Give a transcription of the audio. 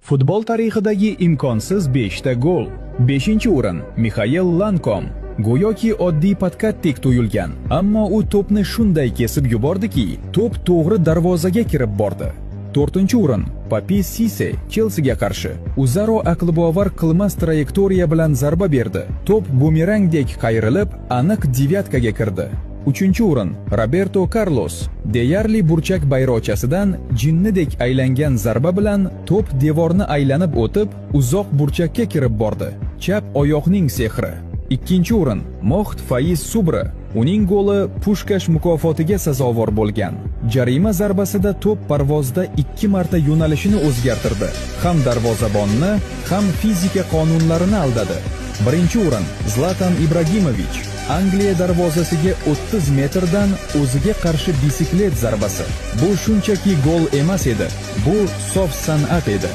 Futbol tarixidagi imkonsiz 5 ta gol. 5-o'rin Mixail Lankom. Go'yoki oddiy patkattdek tuyulgan, ammo u to'pni shunday kesib yubordiki, to'p to'g'ri darvozaga kirib bordi. 4-o'rin Papi Sisse Chelsiga qarshi o'zaro aqli bovar qilmas trayektoriya bilan zarba berdi. To'p bumerangdek qayrilib, aniq devyatkaga kirdi. 3-o'rin Roberto Carlos deyarli burchak bayroqchasidan jinnidek aylangan zarba bilan to'p devorni aylanib o'tib, uzoq burchakka kirib bordi. Chap oyoqning sehri. 2-o'rin Moht Faiz Subra. Uning goli Pushkash mukofotiga sazovor bo'lgan. Jarima zarbasida to'p parvozda 2 marta yo'nalishini o'zgartirdi. Ham darvozabonni, ham fizika qonunlarini aldadi. 1-o'rin Zlatan Ibragimovich. Angliya darvozasiga 30 metrdan o'ziga qarshi bisiklet zarbasi. Bu shunchaki gol emas edi. Bu sof san'at edi.